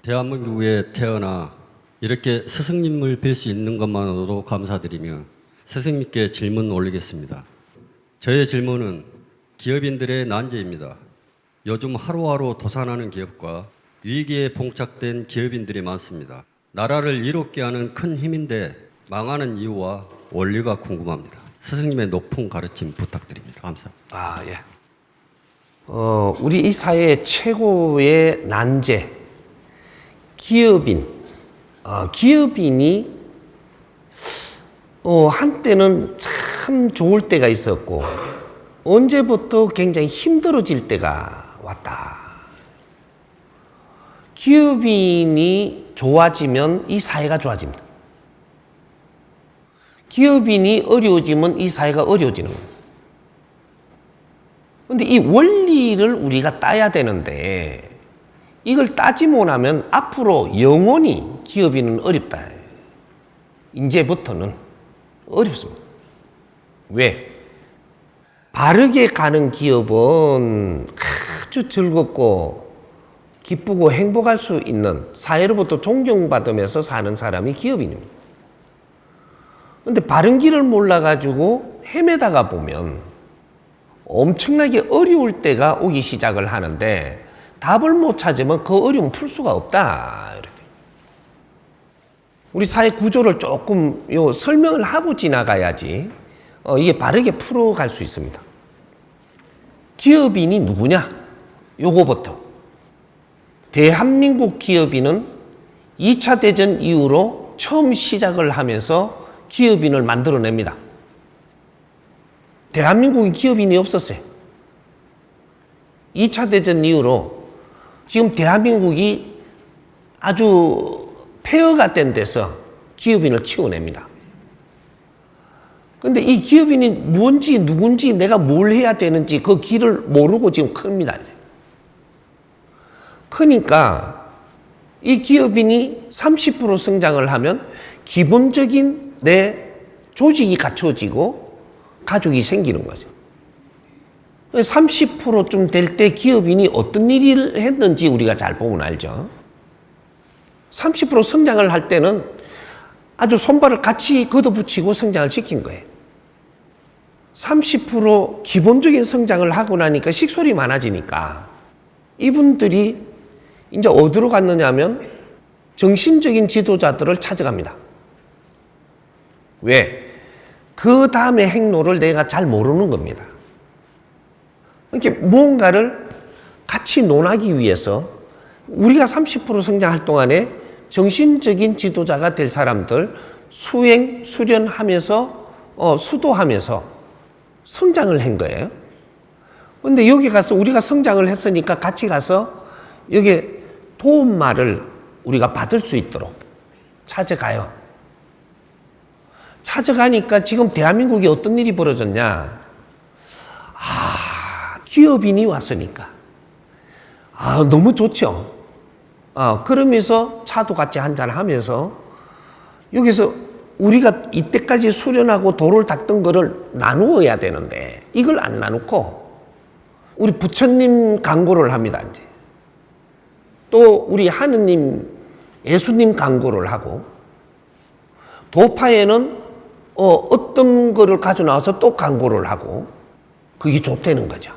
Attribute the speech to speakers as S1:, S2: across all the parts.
S1: 대한민국에 태어나 이렇게 스승님을 뵐 수 있는 것만으로도 감사드리며 스승님께 질문 올리겠습니다. 저의 질문은 기업인들의 난제입니다. 요즘 하루하루 도산하는 기업과 위기에 봉착된 기업인들이 많습니다. 나라를 이롭게 하는 큰 힘인데 망하는 이유와 원리가 궁금합니다. 스승님의 높은 가르침 부탁드립니다. 감사합니다.
S2: 예. 우리 이 사회의 최고의 난제, 기업인. 기업인이 한때는 참 좋을 때가 있었고 언제부터 굉장히 힘들어질 때가 왔다. 기업인이 좋아지면 이 사회가 좋아집니다. 기업인이 어려워지면 이 사회가 어려워지는 겁니다. 그런데 이 원리를 우리가 따야 되는데 이걸 따지 못하면 앞으로 영원히 기업인은 어렵다. 이제부터는 어렵습니다. 왜? 바르게 가는 기업은 아주 즐겁고 기쁘고 행복할 수 있는 사회로부터 존경받으면서 사는 사람이 기업인입니다. 그런데 바른 길을 몰라가지고 헤매다가 보면 엄청나게 어려울 때가 오기 시작을 하는데 답을 못 찾으면 그 어려움 풀 수가 없다. 이렇게. 우리 사회 구조를 조금 설명을 하고 지나가야지 이게 바르게 풀어갈 수 있습니다. 기업인이 누구냐? 요거부터. 대한민국 기업인은 2차 대전 이후로 처음 시작을 하면서 기업인을 만들어냅니다. 대한민국에 기업인이 없었어요. 2차 대전 이후로 지금 대한민국이 아주 폐허가 된 데서 기업인을 키워냅니다. 그런데 이 기업인이 뭔지 누군지 내가 뭘 해야 되는지 그 길을 모르고 지금 큽니다. 그러니까 이 기업인이 30% 성장을 하면 기본적인 내 조직이 갖춰지고 가족이 생기는 거죠. 30%쯤 될 때 기업인이 어떤 일을 했는지 우리가 잘 보면 알죠. 30% 성장을 할 때는 아주 손발을 같이 걷어붙이고 성장을 시킨 거예요. 30% 기본적인 성장을 하고 나니까 식솔이 많아지니까 이분들이 이제 어디로 갔느냐 하면 정신적인 지도자들을 찾아갑니다. 왜? 그 다음의 행로를 내가 잘 모르는 겁니다. 이렇게 뭔가를 같이 논하기 위해서 우리가 30% 성장할 동안에 정신적인 지도자가 될 사람들 수행, 수련하면서 수도하면서 성장을 한 거예요. 그런데 여기 가서 우리가 성장을 했으니까 같이 가서 여기 도움말을 우리가 받을 수 있도록 찾아가요. 찾아가니까 지금 대한민국에 어떤 일이 벌어졌냐? 기업인이 왔으니까. 너무 좋죠. 그러면서 차도 같이 한잔 하면서 여기서 우리가 이때까지 수련하고 도를 닦던 거를 나누어야 되는데 이걸 안 나누고 우리 부처님 광고를 합니다. 이제. 또 우리 하느님, 예수님 광고를 하고 도파에는 어떤 거를 가져 나와서 또 광고를 하고 그게 좋다는 거죠.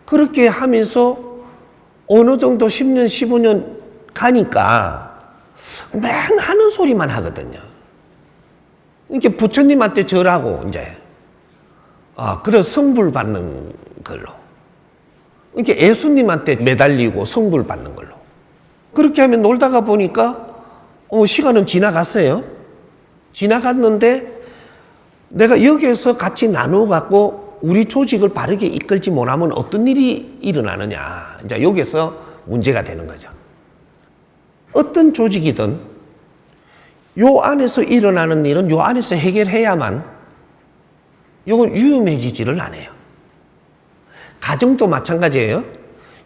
S2: 그렇게 하면서 어느 정도 10년, 15년 가니까 맨 하는 소리만 하거든요. 이렇게 부처님한테 절하고 이제 그래서 성불 받는 걸로. 이렇게 예수님한테 매달리고 성불 받는 걸로. 그렇게 하면 놀다가 보니까 시간은 지나갔어요. 지나갔는데 내가 여기에서 같이 나누어 갖고 우리 조직을 바르게 이끌지 못하면 어떤 일이 일어나느냐. 이제 여기서 문제가 되는 거죠. 어떤 조직이든 요 안에서 일어나는 일은 요 안에서 해결해야만 요건 유명해지지를 않아요. 가정도 마찬가지예요.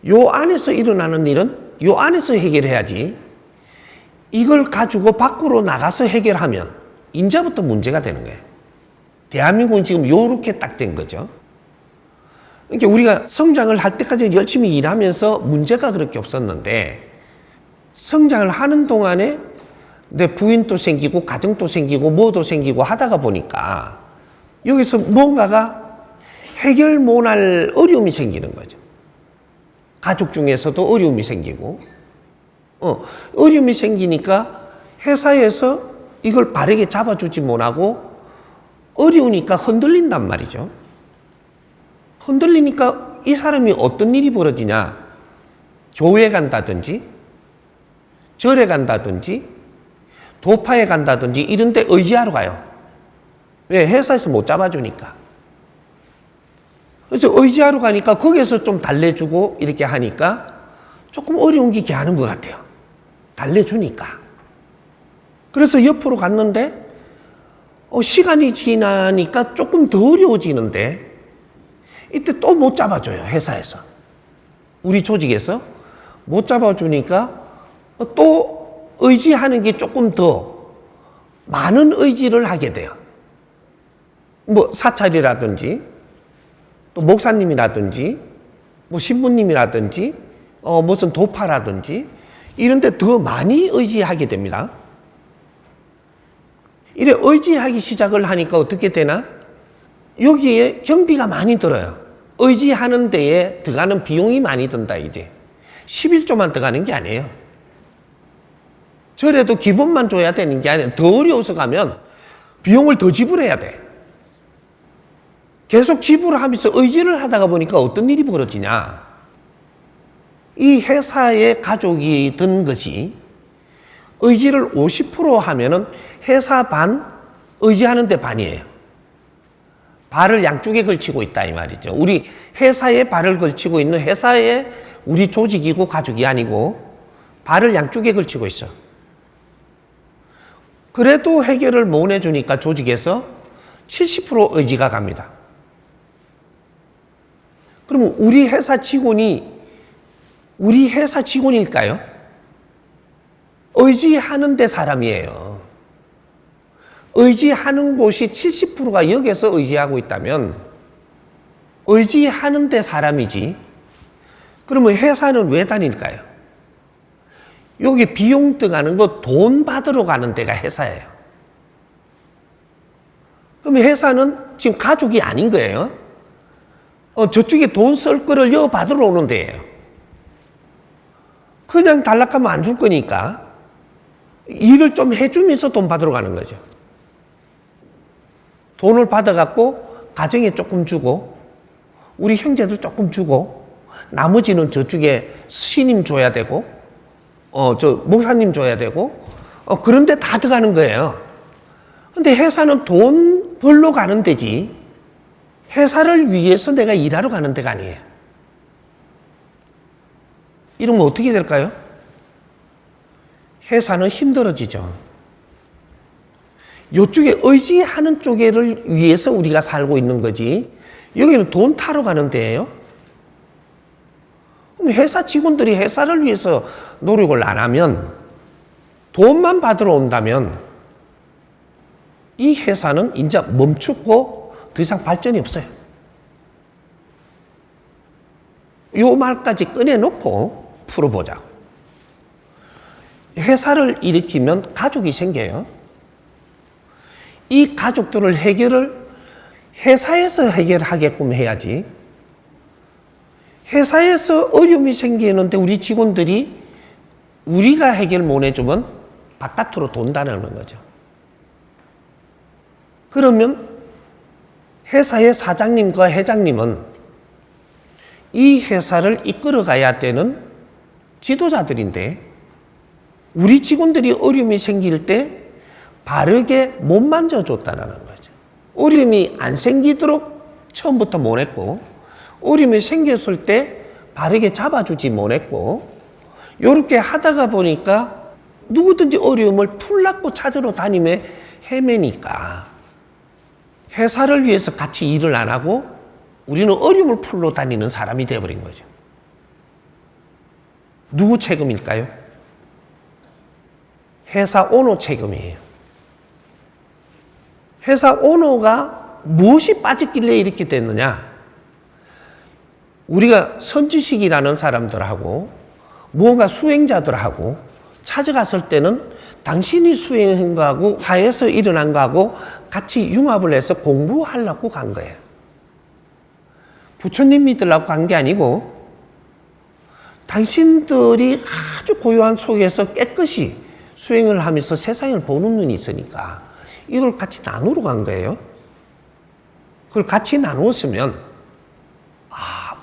S2: 요 안에서 일어나는 일은 요 안에서 해결해야지 이걸 가지고 밖으로 나가서 해결하면 이제부터 문제가 되는 거예요. 대한민국은 지금 요렇게 딱 된 거죠. 그러니까 우리가 성장을 할 때까지 열심히 일하면서 문제가 그렇게 없었는데 성장을 하는 동안에 내 부인도 생기고 가정도 생기고 뭐도 생기고 하다가 보니까 여기서 뭔가가 해결 못할 어려움이 생기는 거죠. 가족 중에서도 어려움이 생기고 어려움이 생기니까 회사에서 이걸 바르게 잡아주지 못하고 어려우니까 흔들린단 말이죠. 흔들리니까 이 사람이 어떤 일이 벌어지냐. 교회 간다든지 절에 간다든지 도파에 간다든지 이런 데 의지하러 가요. 왜? 회사에서 못 잡아주니까. 그래서 의지하러 가니까 거기에서 좀 달래주고 이렇게 하니까 조금 어려운 게 하는 것 같아요. 달래주니까. 그래서 옆으로 갔는데 시간이 지나니까 조금 더 어려워지는데 이때 또 못 잡아줘요. 회사에서. 우리 조직에서 못 잡아주니까 또 의지하는 게 조금 더 많은 의지를 하게 돼요. 뭐 사찰이라든지 또 목사님이라든지 뭐 신부님이라든지 무슨 도파라든지 이런 데 더 많이 의지하게 됩니다. 이래 의지하기 시작을 하니까 어떻게 되나? 여기에 경비가 많이 들어요. 의지하는 데에 들어가는 비용이 많이 든다 이제. 11조만 들어가는 게 아니에요. 절에도 기본만 줘야 되는 게 아니라 더 어려워서 가면 비용을 더 지불해야 돼. 계속 지불하면서 의지를 하다가 보니까 어떤 일이 벌어지냐. 이 회사의 가족이 든 것이 의지를 50% 하면은 회사 반, 의지하는데 반이에요. 발을 양쪽에 걸치고 있다 이 말이죠. 우리 회사에 발을 걸치고 있는 회사에 우리 조직이고 가족이 아니고 발을 양쪽에 걸치고 있어. 그래도 해결을 못 해주니까 조직에서 70% 의지가 갑니다. 그럼 우리 회사 직원일까요? 의지하는 데 사람이에요. 의지하는 곳이 70%가 여기서 의지하고 있다면 의지하는 데 사람이지. 그러면 회사는 왜 다닐까요? 여기 비용 들어가는 거 돈 받으러 가는 데가 회사예요. 그러면 회사는 지금 가족이 아닌 거예요. 저쪽에 돈 쓸 거를 여 받으러 오는 데예요. 그냥 달락하면 안 줄 거니까 일을 좀 해주면서 돈 받으러 가는 거죠. 돈을 받아갖고 가정에 조금 주고 우리 형제들 조금 주고 나머지는 저쪽에 스님 줘야 되고 목사님 줘야 되고 그런데 다 들어가는 거예요. 근데 회사는 돈 벌러 가는 데지 회사를 위해서 내가 일하러 가는 데가 아니에요. 이러면 어떻게 될까요? 회사는 힘들어지죠. 이쪽에 의지하는 쪽을 위해서 우리가 살고 있는 거지 여기는 돈 타러 가는 데예요. 그럼 회사 직원들이 회사를 위해서 노력을 안 하면 돈만 받으러 온다면 이 회사는 이제 멈추고 더 이상 발전이 없어요. 요 말까지 꺼내놓고 풀어보자고. 회사를 일으키면 가족이 생겨요. 이 가족들을 회사에서 해결하게끔 해야지. 회사에서 어려움이 생기는데 우리 직원들이 우리가 해결 못 해주면 바깥으로 돈다는 거죠. 그러면 회사의 사장님과 회장님은 이 회사를 이끌어가야 되는 지도자들인데 우리 직원들이 어려움이 생길 때 바르게 못 만져줬다는 거죠. 어려움이 안 생기도록 처음부터 못 했고 어려움이 생겼을 때 바르게 잡아주지 못했고 이렇게 하다가 보니까 누구든지 어려움을 풀라고 찾으러 다니며 헤매니까 회사를 위해서 같이 일을 안 하고 우리는 어려움을 풀러 다니는 사람이 되어버린 거죠. 누구 책임일까요? 회사 오너 책임이에요. 회사 오너가 무엇이 빠졌길래 이렇게 됐느냐? 우리가 선지식이라는 사람들하고 무언가 수행자들하고 찾아갔을 때는 당신이 수행한 거하고 사회에서 일어난 거하고 같이 융합을 해서 공부하려고 간 거예요. 부처님 믿으려고 간 게 아니고 당신들이 아주 고요한 속에서 깨끗이 수행을 하면서 세상을 보는 눈이 있으니까 이걸 같이 나누러 간 거예요. 그걸 같이 나누었으면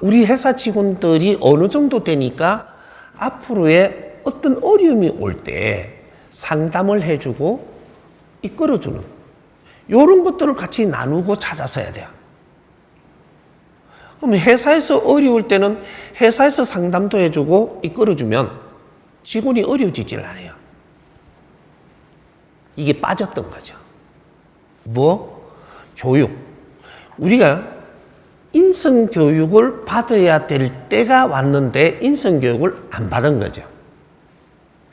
S2: 우리 회사 직원들이 어느 정도 되니까 앞으로의 어떤 어려움이 올 때 상담을 해주고 이끌어주는 이런 것들을 같이 나누고 찾아서 해야 돼요. 그럼 회사에서 어려울 때는 회사에서 상담도 해주고 이끌어주면 직원이 어려워지질 않아요. 이게 빠졌던 거죠. 뭐? 교육. 우리가 인성교육을 받아야 될 때가 왔는데 인성교육을 안 받은 거죠.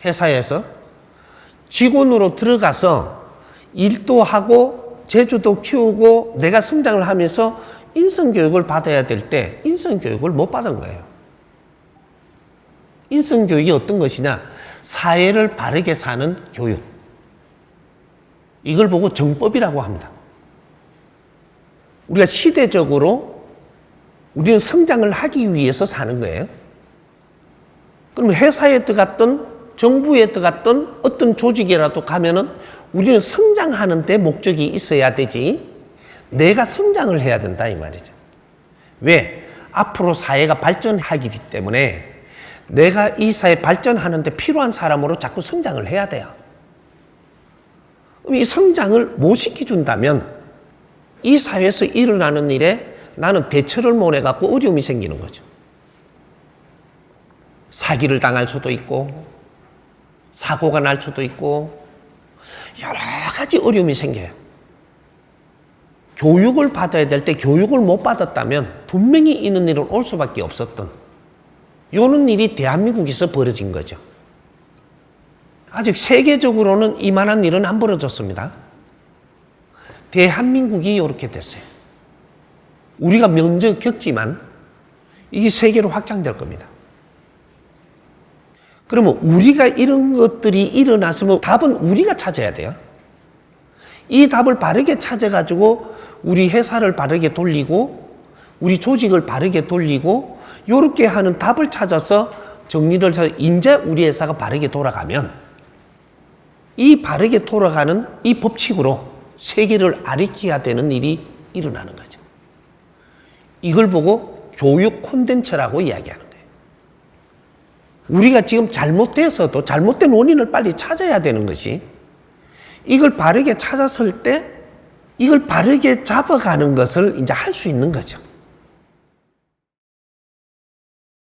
S2: 회사에서 직원으로 들어가서 일도 하고 재주도 키우고 내가 성장을 하면서 인성교육을 받아야 될 때 인성교육을 못 받은 거예요. 인성교육이 어떤 것이냐? 사회를 바르게 사는 교육. 이걸 보고 정법이라고 합니다. 우리가 시대적으로 우리는 성장을 하기 위해서 사는 거예요. 그럼 회사에 들어갔던 정부에 들어갔던 어떤 조직이라도 가면은 우리는 성장하는 데 목적이 있어야 되지 내가 성장을 해야 된다 이 말이죠. 왜? 앞으로 사회가 발전하기 때문에 내가 이 사회 발전하는 데 필요한 사람으로 자꾸 성장을 해야 돼요. 이 성장을 못 시켜준다면 이 사회에서 일어나는 일에 나는 대처를 못 해갖고 어려움이 생기는 거죠. 사기를 당할 수도 있고 사고가 날 수도 있고 여러 가지 어려움이 생겨요. 교육을 받아야 될 때 교육을 못 받았다면 분명히 이런 일은 올 수밖에 없었던 이런 일이 대한민국에서 벌어진 거죠. 아직 세계적으로는 이만한 일은 안 벌어졌습니다. 대한민국이 이렇게 됐어요. 우리가 먼저 겪지만 이게 세계로 확장될 겁니다. 그러면 우리가 이런 것들이 일어났으면 답은 우리가 찾아야 돼요. 이 답을 바르게 찾아가지고 우리 회사를 바르게 돌리고 우리 조직을 바르게 돌리고 이렇게 하는 답을 찾아서 정리를 해서 이제 우리 회사가 바르게 돌아가면 이 바르게 돌아가는 이 법칙으로 세계를 아리켜야 되는 일이 일어나는 거죠. 이걸 보고 교육 콘텐츠라고 이야기하는 거예요. 우리가 지금 잘못돼서도 잘못된 원인을 빨리 찾아야 되는 것이 이걸 바르게 찾았을 때 이걸 바르게 잡아가는 것을 이제 할 수 있는 거죠.